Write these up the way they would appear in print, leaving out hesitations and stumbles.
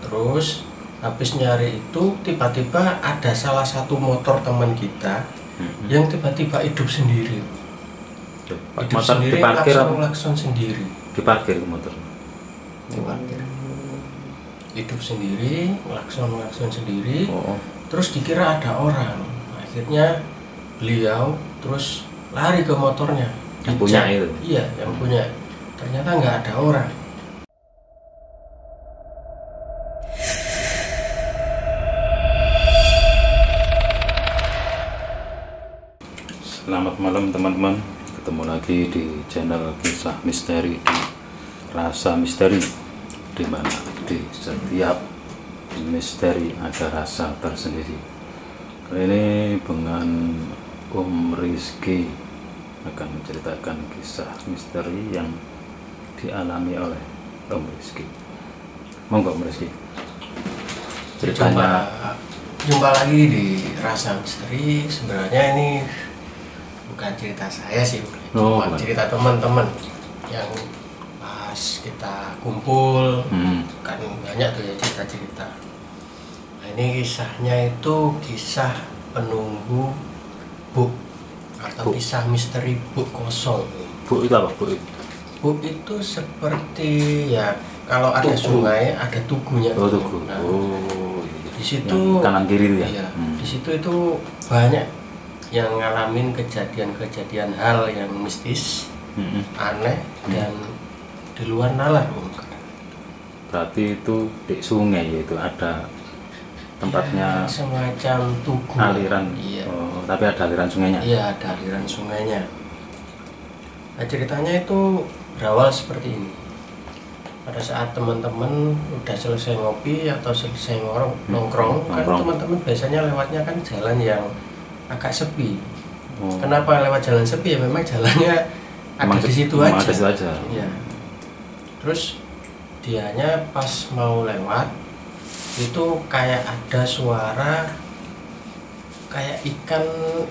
Terus habis nyari itu tiba-tiba ada salah satu motor teman kita yang tiba-tiba hidup sendiri. Hidup Motor sendiri, diparkir apa? klakson sendiri. Diparkir motor. Diparkir. Hidup sendiri, klakson sendiri. Oh. Terus dikira ada orang. Akhirnya beliau terus lari ke motornya. Yang punya itu? Iya, yang punya. Ternyata nggak ada orang. Selamat malam teman-teman, ketemu lagi di channel Kisah Misteri di Rasa Misteri, di mana di setiap misteri ada rasa tersendiri. Kali ini dengan Om Rizky akan menceritakan kisah misteri yang dialami oleh Om Rizky. Monggo Om Rizky, ceritanya. Jumpa lagi di Rasa Misteri. Sebenarnya ini bukan cerita saya sih, cuma cerita teman-teman yang pas kita kumpul. Kan banyak tuh ya cerita-cerita. Nah, ini kisahnya itu kisah penunggu buk atau kisah misteri buk kosong. Bu itu apa? Buk itu seperti ya kalau ada sungai ada tugunya. Oh, tugu. Nah, iya. di situ yang kanan kiri itu ya. Iya, di situ itu banyak yang ngalamin kejadian-kejadian hal yang mistis, aneh dan di luar nalar. Berarti itu di sungai, yaitu ada tempatnya ya, semacam tugu aliran. Iya. Oh, tapi ada aliran sungainya. Iya, ada aliran sungainya. Nah, ceritanya itu berawal seperti ini. Pada saat teman-teman udah selesai ngopi atau selesai nongkrong, kan teman-teman biasanya lewatnya kan jalan yang agak sepi. Kenapa lewat jalan sepi? Ya memang jalannya ada di situ aja. Ya. Terus dianya pas mau lewat itu kayak ada suara kayak ikan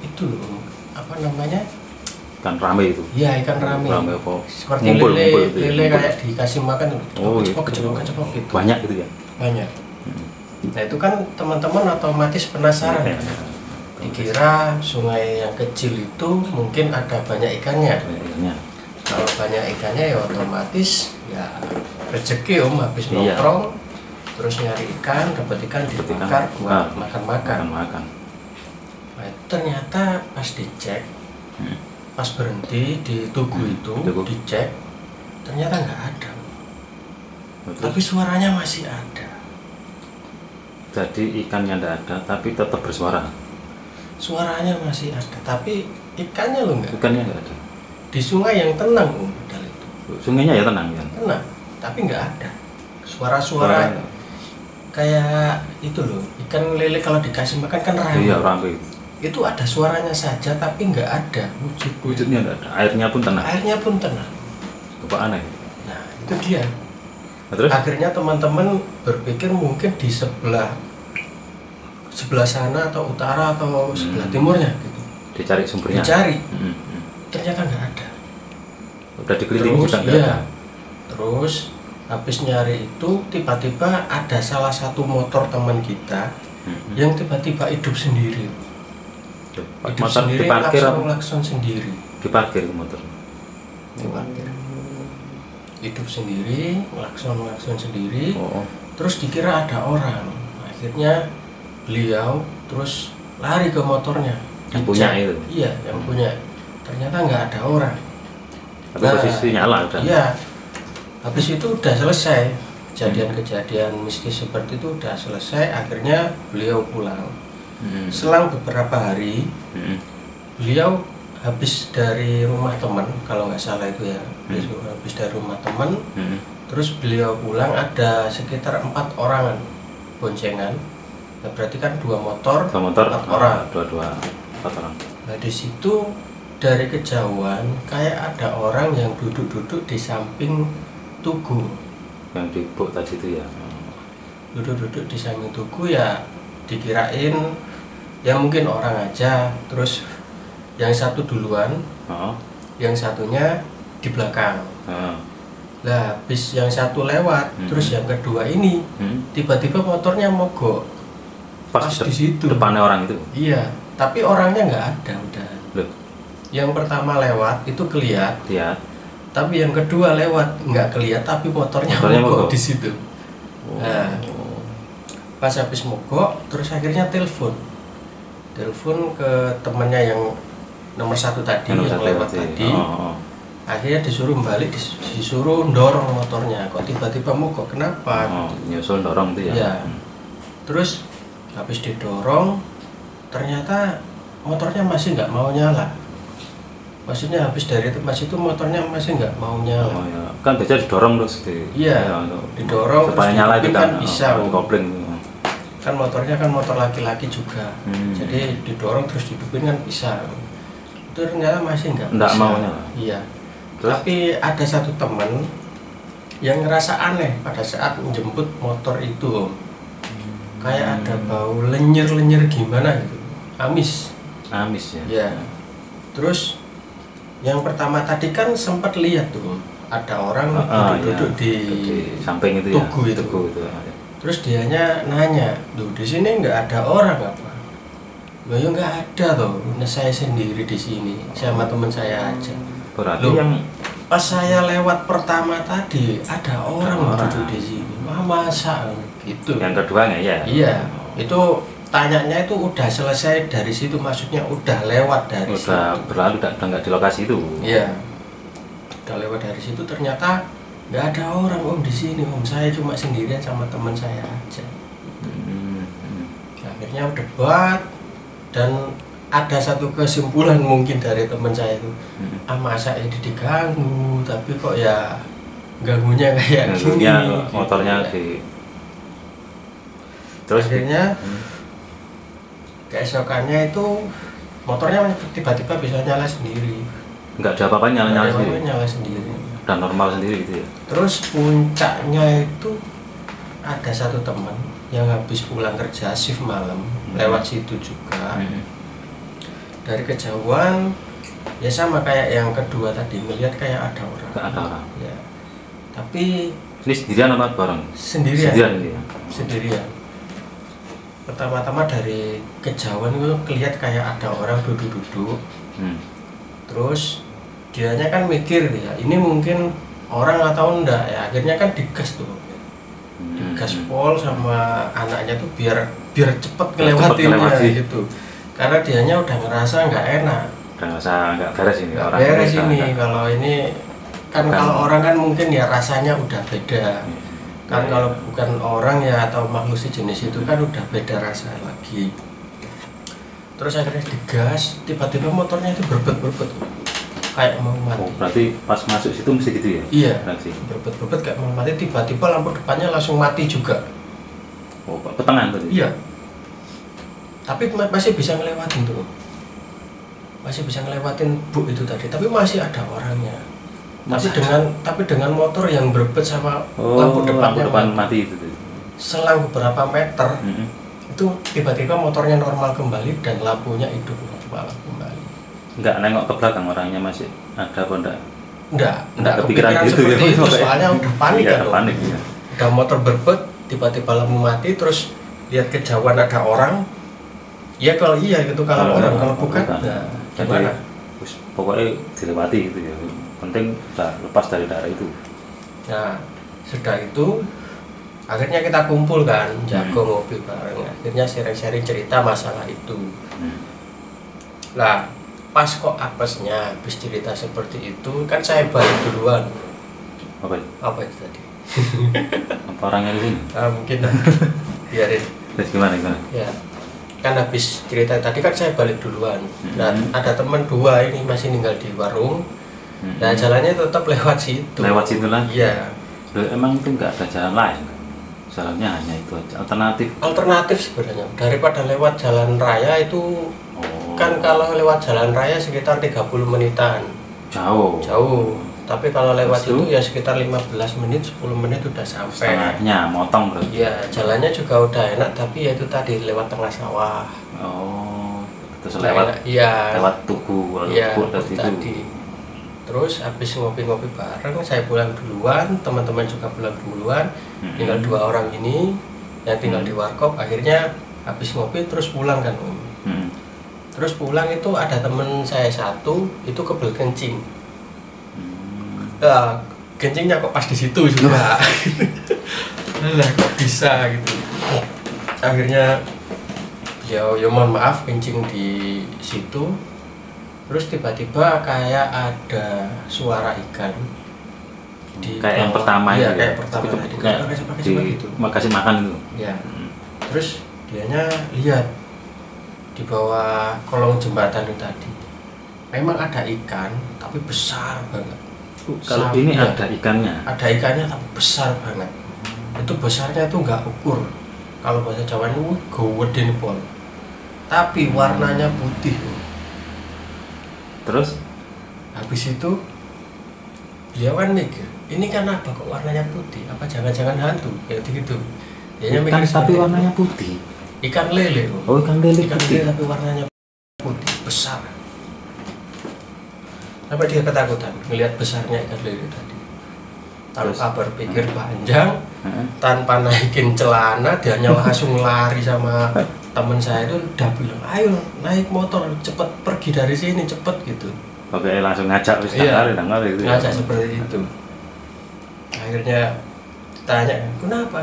itu loh, apa namanya? Ikan rame itu. Iya, ikan rame. Seperti lele kayak dikasih makan. Oh, kecepok gitu. Banyak gitu ya? Banyak. Nah, itu kan teman-teman otomatis penasaran. Dikira sungai yang kecil itu mungkin ada banyak ikannya. Kalau banyak ikannya ya otomatis ya rezeki habis nongkrong terus nyari ikan, dapat ikan dibakar buat makan. Nah, ternyata pas dicek, pas berhenti di tugu itu dicek, ternyata nggak ada. Tapi suaranya masih ada. Jadi ikannya nggak ada, tapi tetap bersuara. Suaranya masih ada, tapi ikannya lo nggak. Ikannya nggak ada. Di sungai yang tenang padahal itu. Sungainya ya tenang ya. Tenang, tapi nggak ada. Suara-suara kayak itu loh, ikan lele kalau dikasih makan kan rame. Iya, rame. Itu ada suaranya saja, tapi nggak ada wujudnya nggak ada. Airnya pun tenang. Apa aneh. Nah, itu dia. Nah, terus? Akhirnya teman-teman berpikir mungkin di sebelah sana atau utara atau sebelah timurnya gitu. Dicari sumbernya. Ternyata nggak ada. Udah dikelilingi juga nggak ada. Terus habis nyari itu tiba-tiba ada salah satu motor teman kita yang tiba-tiba hidup sendiri. Motor diparkir apa? Klakson sendiri. Diparkir motor. Diparkir. Hidup sendiri, klakson sendiri. Terus dikira ada orang. Akhirnya beliau terus lari ke motornya. Yang punya itu? Iya, yang punya. Ternyata nggak ada orang. Tapi posisi nyala udah. Iya. Habis itu udah selesai. Kejadian-kejadian mistis seperti itu udah selesai. Akhirnya beliau pulang. Selang beberapa hari, beliau habis dari rumah teman, kalau nggak salah itu ya. Habis dari rumah teman, terus beliau pulang ada sekitar 4 orangan boncengan. Nah, berarti kan 2 motor, 4 orang. 4 orang. Nah, di situ dari kejauhan kayak ada orang yang duduk-duduk di samping tugu. Yang di buk tadi itu ya. Duduk-duduk di samping tugu ya, dikirain ya mungkin orang aja. Terus yang satu duluan, yang satunya di belakang. Lah bis yang satu lewat, terus yang kedua ini tiba-tiba motornya mogok Pas di situ. depannya orang itu. Iya, tapi orangnya nggak ada udah. Loh, Yang pertama lewat itu kelihatan, dia. tapi yang kedua lewat nggak kelihatan, tapi motornya mogok di situ. Nah, pas habis mogok, terus akhirnya telepon ke temannya yang nomor satu tadi, yang lewat tadi. Akhirnya disuruh balik, disuruh dorong motornya. Kok tiba-tiba mogok? Kenapa? Nyusul dorong tuh ya. Ya. Terus habis didorong, ternyata motornya masih nggak mau nyala. Maksudnya habis dari itu motornya masih nggak mau nyala. Ya. Kan biasa didorong terus Iya. Didorong supaya nyala itu kan bisa. kopling. Kan motornya kan motor laki-laki juga. Jadi didorong terus dihidupin kan bisa. Itu ternyata masih nggak bisa. Mau nyala. Iya. Terus? Tapi ada satu teman yang ngerasa aneh pada saat menjemput motor itu, Om. Kayak ada bau lenyer-lenyer gimana gitu. Amis ya. Ya. Terus yang pertama tadi kan sempat lihat tuh ada orang duduk di samping itu tugu ya. itu. Ya. Terus dianya nanya, "Duh, di sini nggak ada orang apa?" "Loh, ya nggak ada toh. Saya sendiri di sini sama teman saya aja." Berarti Loh, yang pas saya lewat pertama tadi ada orang duduk di sini. Wah, masa gitu. Yang keduanya ya. Iya, itu tanyanya itu udah selesai dari situ, maksudnya udah lewat dari situ. Udah berlalu, udah nggak di lokasi itu. Iya, udah lewat dari situ, ternyata nggak ada orang Om di sini Om. Saya cuma sendirian sama teman saya aja. Akhirnya debat dan ada satu kesimpulan mungkin dari teman saya itu, masa ini diganggu, tapi kok ya ganggunya kayak gini. Motornya gitu. Terus akhirnya keesokannya itu motornya tiba-tiba bisa nyala sendiri. Nggak ada apa-apa, nyala sendiri. Dan normal sendiri gitu ya. Terus puncaknya itu ada satu teman yang habis pulang kerja shift malam lewat situ juga. Dari kejauhan ya sama kayak yang kedua tadi, melihat kayak ada orang. Ada orang. Ya. Tapi ini sendirian apa bareng? Sendirian. Pertama-tama dari kejauhan itu kelihatan kayak ada orang duduk-duduk. Terus dianya kan mikir ya, ini mungkin orang atau enggak ya. Akhirnya kan digas tuh. Digas pol sama anaknya tuh biar cepet ngelewatinnya gitu. Karena dianya udah ngerasa nggak enak, udah ngerasa nggak beres ini. Nggak beres ini. Kalau ini kan kalau orang kan mungkin ya rasanya udah beda. Kan kalau bukan orang ya atau makhluk sejenis itu kan udah beda rasa lagi. Terus akhirnya digas, tiba-tiba motornya itu berbet-berbet kayak mau mati. Berarti pas masuk situ mesti gitu ya? Iya. Berbet-berbet kayak mau mati, tiba-tiba lampu depannya langsung mati juga. Petengan tadi? Iya. Tapi masih bisa ngelewatin tuh, masih bisa ngelewatin buk itu tadi, tapi masih ada orangnya. Tapi dengan motor yang berbet sama lampu depan mati itu. Selang beberapa meter, itu tiba-tiba motornya normal kembali dan lampunya hidup normal kembali. Nggak nengok ke belakang orangnya masih ada apa enggak? Enggak kepikiran gitu seperti itu, soalnya udah panik kan. Panik ya. Udah motor berbet, tiba-tiba lampu mati, terus lihat kejauhan ada orang. Ya kalau iya gitu, kalau orang, kalau bukan ya gimana? Pokoknya dilewati gitu ya. Penting lepas dari daerah itu. Nah, sudah itu akhirnya kita kumpul kan, jago ngopi bareng. Akhirnya sharing-sharing cerita masalah itu. Lah, pas kok apesnya habis cerita seperti itu, kan saya balik duluan. Apa itu tadi? Apa orangnya di sini? Mungkin biarin. Terus gimana? Ya. Kan habis cerita tadi kan saya balik duluan. Dan ada teman dua ini masih tinggal di warung. Nah, jalannya tetap lewat situ. Lewat situ lagi? Iya. Emang itu nggak ada jalan lain? Jalannya hanya itu aja, alternatif sebenarnya. Daripada lewat jalan raya itu, kan kalau lewat jalan raya sekitar 30 menitan. Jauh. Tapi kalau lewat itu ya sekitar 15 menit, 10 menit udah sampai. Setengahnya motong berarti. Iya, jalannya juga udah enak, tapi ya itu tadi lewat tengah sawah. Terus lewat tugu, tadi. Terus habis ngopi-ngopi bareng, saya pulang duluan, teman-teman juga pulang duluan, tinggal 2 orang ini yang tinggal di warkop. Akhirnya habis ngopi terus pulang kan Om. Terus pulang itu ada temen saya satu itu kebelet kencing. Kencingnya kok pas di situ juga. Lah kok bisa gitu. Akhirnya ya mohon maaf kencing di situ. Terus tiba-tiba kayak ada suara ikan di kayak yang pertama ya, itu kayak pertama tadi gitu. Makasih makan itu. Ya. Terus dianya lihat di bawah kolong jembatan itu tadi. Memang ada ikan tapi besar banget. Kalau ini ya, ada ikannya. Ada ikannya tapi besar banget. Itu besarnya tuh nggak ukur. Kalau bahasa Jawa itu goweden pol. Tapi warnanya putih. Terus habis itu dia kan mikir, ini kan apa kok warnanya putih? Apa jangan-jangan hantu? Kayak gitu. Dia ikan tapi warnanya putih. Ikan lele. Oh, ikan lele ikan putih. lele tapi warnanya putih, besar. Sampai dia ketakutan ngelihat besarnya ikan lele tadi. Tanpa berpikir panjang, tanpa naikin celana, dia langsung lari sama temen saya itu udah bilang, ayo naik motor cepet pergi dari sini cepet gitu. Oke, langsung ngajak wis iya, gitu. Ngajak seperti itu. Akhirnya tanya, kenapa?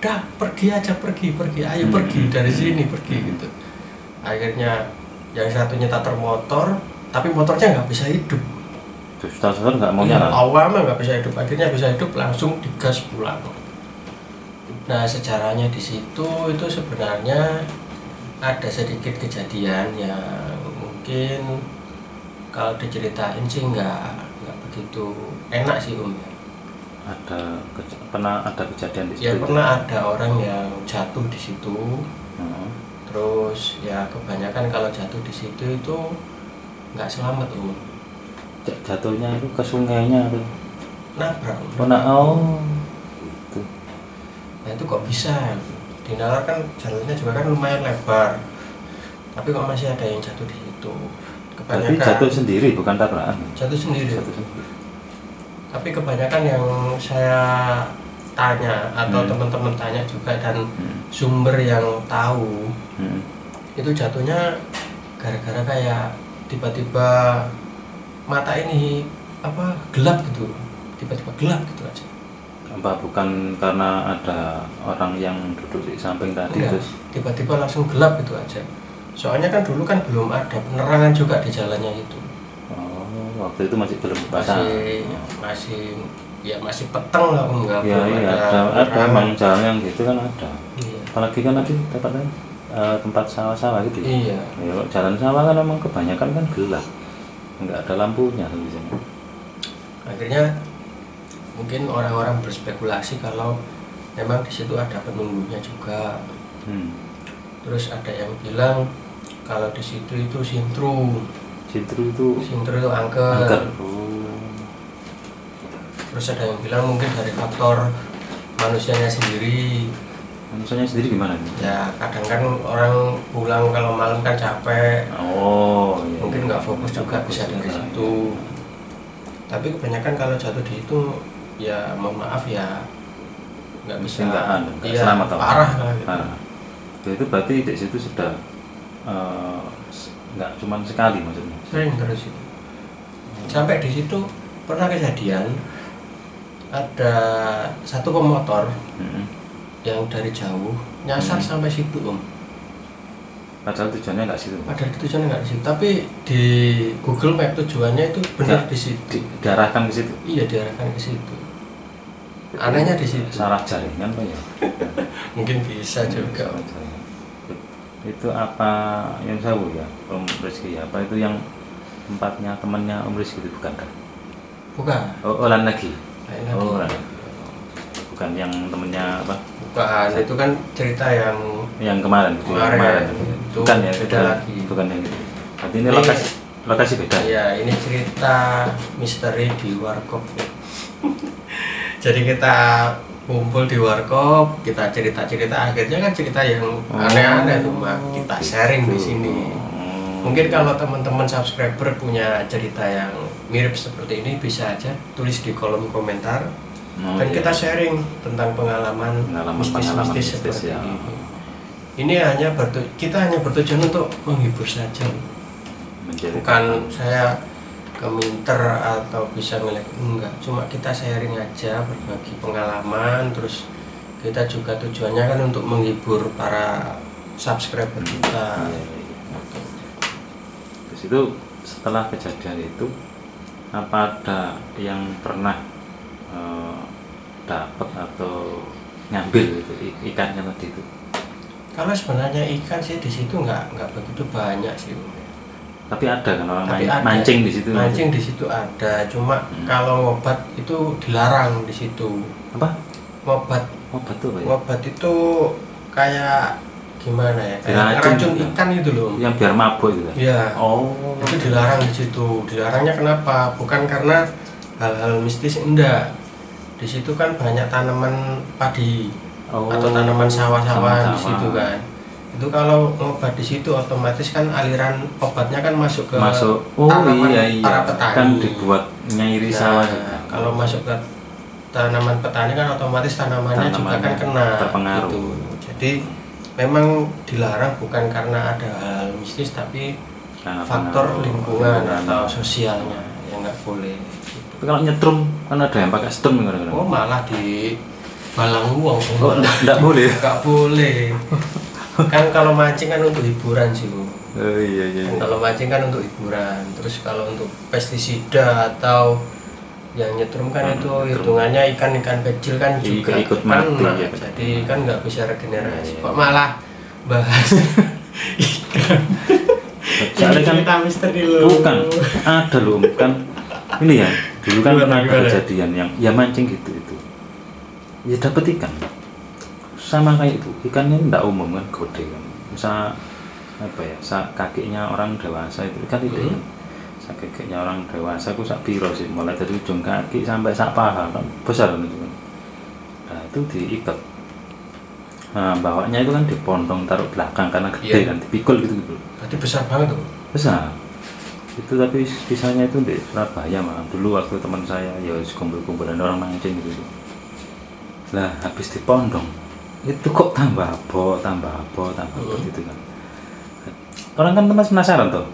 Udah pergi aja pergi, ayo pergi dari sini pergi gitu. Akhirnya yang satu nyetar motor, tapi motornya nggak bisa hidup. Terus nggak mau nyala. Awalnya nggak bisa hidup, akhirnya bisa hidup langsung digas pulang. Nah sejarahnya di situ itu sebenarnya ada sedikit kejadian yang mungkin kalau diceritain sih nggak begitu enak sih Om. Pernah ada kejadian di situ? Ya pernah ada orang yang jatuh di situ. Terus ya kebanyakan kalau jatuh di situ itu nggak selamat Om. Jatuhnya itu ke sungainya tuh. Nabrak. Nah itu kok bisa? Di Nalar kan jalannya juga kan lumayan lebar, tapi kok masih ada yang jatuh di situ. Kebanyakan jatuh sendiri bukan tabrakan. Jatuh sendiri. Tapi kebanyakan yang saya tanya atau teman-teman tanya juga dan sumber yang tahu itu jatuhnya gara-gara kayak tiba-tiba mata ini gelap gitu, tiba-tiba gelap gitu aja. Apa bukan karena ada orang yang duduk di samping tadi? Enggak, terus tiba-tiba langsung gelap gitu aja. Soalnya kan dulu kan belum ada penerangan juga di jalannya itu. Oh, waktu itu masih belum dipasang. Masih peteng lah Om, enggak ada emang jalan yang gitu kan ada. Iya. Apalagi kan tadi tempat sawah-sawah gitu. Iya. Ya, jalan sawah kan emang kebanyakan kan gelap, nggak ada lampunya di sini. Akhirnya mungkin orang-orang berspekulasi kalau memang di situ ada penunggunya juga. Terus ada yang bilang kalau di situ itu sintru itu angker. Terus ada yang bilang mungkin dari faktor manusianya sendiri gimana nih? Ya kadang kan orang pulang kalau malam kan capek. Iya. Mungkin nggak fokus juga bisa dari situ. Tapi kebanyakan kalau jatuh di itu ya mohon maaf ya nggak bisa nggak selamat parah gitu. Itu berarti di situ sudah nggak cuma sekali maksudnya? Sering terus itu. Sampai di situ pernah kejadian ada satu pemotor yang dari jauh nyasar sampai situ Om. Padahal tujuannya nggak situ. Tapi di Google Map tujuannya itu benar di situ. Diarahkan ke situ. Iya, diarahkan ke situ. Anehnya di situ. Salah jaringan Pak ya. Mungkin bisa juga. Itu apa yang jauh ya Om Rizky? Apa itu yang tempatnya temannya Om Rizky itu bukan kan? Bukan. Oh, lain lagi. Lain. Bukan yang temennya apa? Bukan, itu kan cerita yang kemarin. Itu bukan ya, beda lagi. Bukan yang itu. Berarti ini lokasi beda. Iya, ini cerita misteri di warkop. Jadi kita kumpul di warkop, kita cerita-cerita, akhirnya kan cerita yang aneh-aneh tuh Mak. Kita sharing di sini. Mungkin kalau teman-teman subscriber punya cerita yang mirip seperti ini bisa aja tulis di kolom komentar. Dan iya. kita sharing tentang pengalaman mistis-mistis seperti ya. ini. Ini hanya kita hanya bertujuan untuk menghibur saja. Bukan saya keminter atau bisa ngeliat, enggak, cuma kita sharing aja, berbagi pengalaman. Terus kita juga tujuannya kan untuk menghibur para subscriber kita. Terus itu setelah kejadian itu apa ada yang pernah dapat atau ngambil itu ikannya tadi itu? Kalau sebenarnya ikan sih di situ nggak begitu banyak sih. Tapi ada kan orang mancing di situ. Mancing di situ ada, cuma kalau ngobat itu dilarang di situ. Apa? Ngobat tuh apa ya? Ngobat itu kayak gimana ya? Kayak racun ikan itu loh. Yang biar mabuk itu kan? Iya. Oh. Itu dilarang di situ. Dilarangnya kenapa? Bukan karena hal-hal mistis, enggak. Di situ kan banyak tanaman padi atau tanaman sawah-sawahan di situ kan. Itu kalau ngobat di situ otomatis kan aliran obatnya kan masuk ke tanaman para petani. Kan dibuat nyairi sawah. Kalau masuk ke tanaman petani kan otomatis tanamannya juga kan kena terpengaruh. Gitu. Jadi memang dilarang bukan karena ada hal mistis, tapi faktor lingkungan atau sosialnya yang nggak boleh. Tapi kalau nyetrum kan ada yang pakai stun kadang-kadang. Oh, malah di balang uang. Oh, enggak boleh. Enggak boleh. Kan kalau mancing kan untuk hiburan sih, Bu. Oh iya. Kalau mancing kan untuk hiburan. Terus kalau untuk pestisida atau yang nyetrum kan itu hitungannya ikan-ikan kecil kan juga ikut mati ya. Jadi kan nggak bisa regenerasi. Kok malah bahas ikan. Soalnya kan kita misteri loh. Bukan, ada loh kan. Ini ya, dulu kan pernah ada kejadian yang ya mancing gitu itu. Ya dapat ikan. Sama kayak itu, ikannya enggak umum kan, gede kan. Misal apa ya, kakinya orang dewasa itu kan itu kan. Kakinya orang dewasa aku sak piro sih, mulai dari ujung kaki sampai sak paha kan besar kan itu kan. Nah, itu diikat. Nah, bawahnya itu kan dipondong taruh belakang karena gede kan, dipikul gitu. Berarti besar banget tuh. Besar. Itu tapi kisahnya itu di Surabaya mah. Dulu waktu teman saya ya kumpul-kumpulan orang mancing gitu. Lah habis dipondong itu kok tambah abot gitu kan. Orang kan teman penasaran tuh.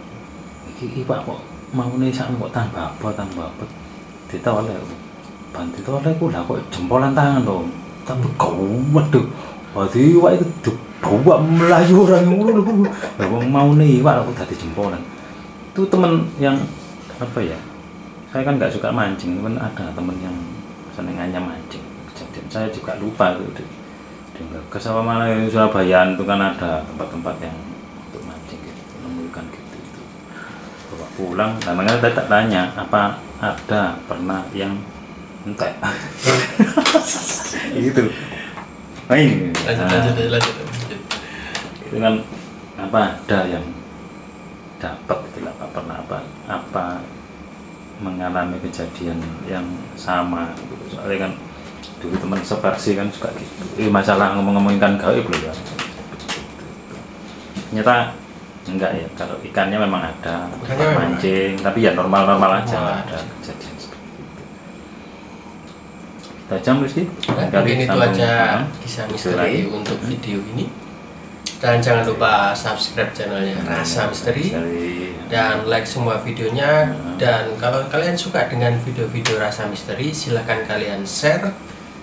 Iki Pak kok mau nih sak kok tambah abot. Ditoleh. Bantu toleh ku lah kok jempolan tangan tuh. Tapi waduh. Wadi wak itu dibawa melayu orang ngono. Lah mau nih Pak aku dadi jempolan. Itu temen yang apa ya, saya kan nggak suka mancing, temen ada temen yang senengannya mancing. Kejadian saya juga lupa itu di Kesawah mana Surabaya itu kan ada tempat-tempat yang untuk mancing gitu, menemukan gitu itu. Bawa pulang, namanya saya tak tanya apa ada pernah yang entek gitu. Nah ini lanjut. Itu kan apa ada yang dapat tidak pernah apa mengalami kejadian yang sama gitu. Soalnya kan dulu teman seversi kan suka gitu. Masalah ngomongin kan gaib loh ya. Ternyata enggak ya, kalau ikannya memang ada mancing, tapi ya normal aja ada kejadian seperti itu. Kita jam Rizky. Mungkin itu aja kisah misteri untuk video ini. Dan jangan lupa subscribe channelnya Rasa Misteri dan like semua videonya. Dan kalau kalian suka dengan video-video Rasa Misteri, silahkan kalian share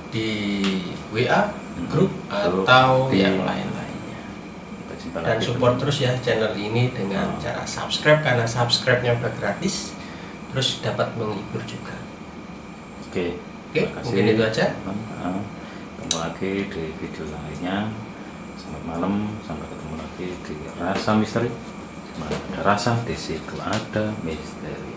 di WA, grup atau yang lain-lainnya. Dan support terus ya channel ini dengan cara subscribe, karena subscribe-nya udah gratis, terus dapat menghibur juga. Oke, mungkin itu aja. Ketemu lagi di video lainnya. Selamat malam, sampai ketemu lagi di Rasa Misteri. Ada rasa, di situ ada misteri.